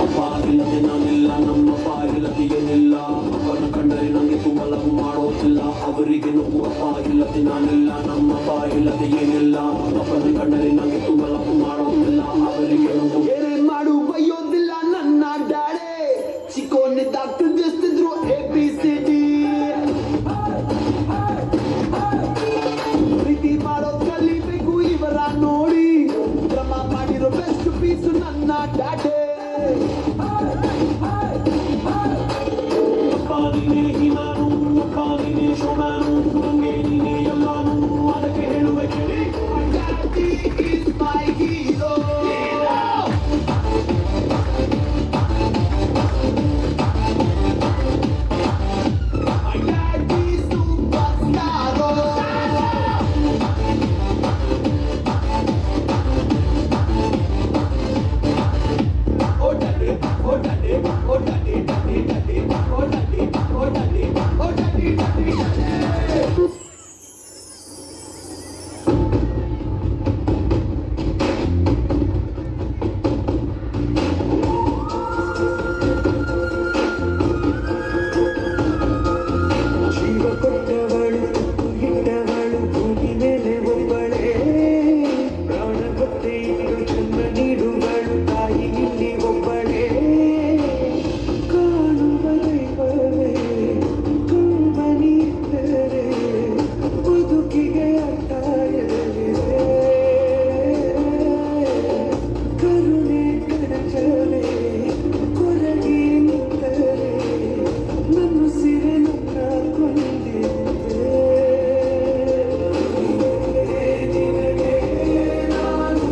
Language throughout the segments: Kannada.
ಅಪ್ಪಾಗಿಲ್ಲದೆ ನಾನಿಲ್ಲ, ನಮ್ಮಪ್ಪ ಇಲ್ಲದೆ ಏನಿಲ್ಲ. ಅಪ್ಪನ ಕಂಡರೆ ನನಗೆ ತುಂಬಲವು ಮಾಡೋದಿಲ್ಲ. ಅವರಿಗೆ ನೋವು ಅಪ್ಪ ಇಲ್ಲದೆ ನಾನಿಲ್ಲ, ನಮ್ಮಪ್ಪ ಇಲ್ಲದೆ ಏನಿಲ್ಲ. ಅಪ್ಪನ ಕಂಡರೆ ನನಗೆ ತುಂಬಲವು ಮಾಡೋದಿಲ್ಲ. ಅವರಿಗೆ ನೋವು ಏನೇ ಮಾಡು ಬೈಯೋದಿಲ್ಲ ನನ್ನ ಡ್ಯಾಡೆ. ಚಿಕ್ಕೋನಿದ್ದಾಗ ತಿಳಿಸ್ತಿದ್ರು ABCD. ಪ್ರೀತಿ ಮಾಡೋದ್ ಕಲಿಬೇಕು ಇವರ ನೋಡಿ. ಕ್ರಮ ಮಾಡಿರೋ ಬೆಸ್ಟ್ ಪೀಸು ನನ್ನ ಡ್ಯಾಡೆ. ಅಪ್ಪ ನೀನೇ ಹೀನಾನು, ಅಪ್ಪ ನೀನೇ ಶೋಭಾನು, ನಂಗೆ ನೀನೇ ಎಲ್ಲಾನು. ಅದಕ್ಕೆ ಹೇಳುವೆ ಕೇಳಿ, Daddy is my hero. My daddy is superstar. Oh daddy, oh daddy, oh daddy, daddy, daddy, oh daddy, oh daddy, oh daddy, daddy, daddy. ಜೀವ ಕೊಟ್ಟವಳು ಇಟ್ಟವಳು ಭೂಮಿ ಮೇಲೆ ಒಬ್ಬಳೇ. ಪ್ರಾಣ ಗೊತ್ತೇ ಇಟ್ಟು ಜನ್ಮ ನೀಡುವಳು ತಾಯಿ ಇಲ್ಲಿ ಒಬ್ಬಳೇ. ಕಾಣುವ ದೈವವೇ ತುಂಬನಿದ್ದರೆ ಬದುಕಿಗೆ ಅರ್ಥ ಎಲ್ಲಿದೆ. ಕರುಣೆ ಕಡಚವೇ ಕೊರಗಿ ನಿಂತರೆ ನನ್ನ ಸಿರೆ ನನ್ನ ಕೊಂದಿದೆ. ನಿನಗೆ ನಾನು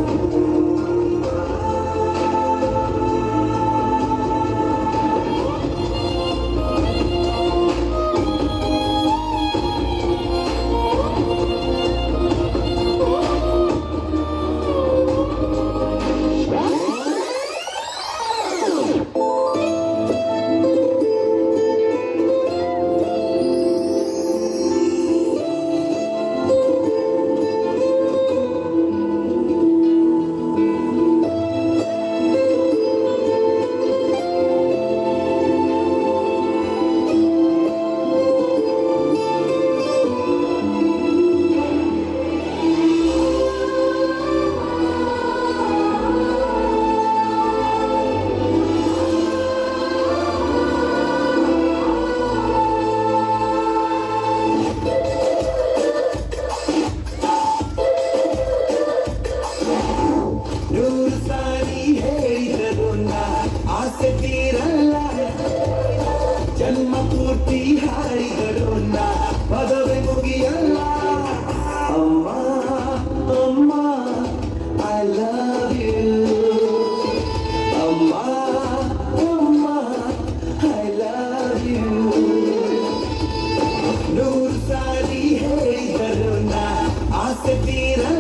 ನೂರು ಸಾರಿ ಹೇಳಿದರು ಆಸೆ ತೀರಲ್ಲ. ಜನ್ಮ ಪೂರ್ತಿ ಹಾಡಿದರು ಪದವೇ ಮುಗಿಯಲ್ಲ. ಅಮ್ಮ ಅಮ್ಮ ಐ ಲವ್ ಯು. ಅಮ್ಮ ಅಮ್ಮ ಐ ಲವ್ ಯು. ನೂರು ಸಾರಿ ಹೇಳಿದರು ಆಸೆ ತೀರಲ್ಲ.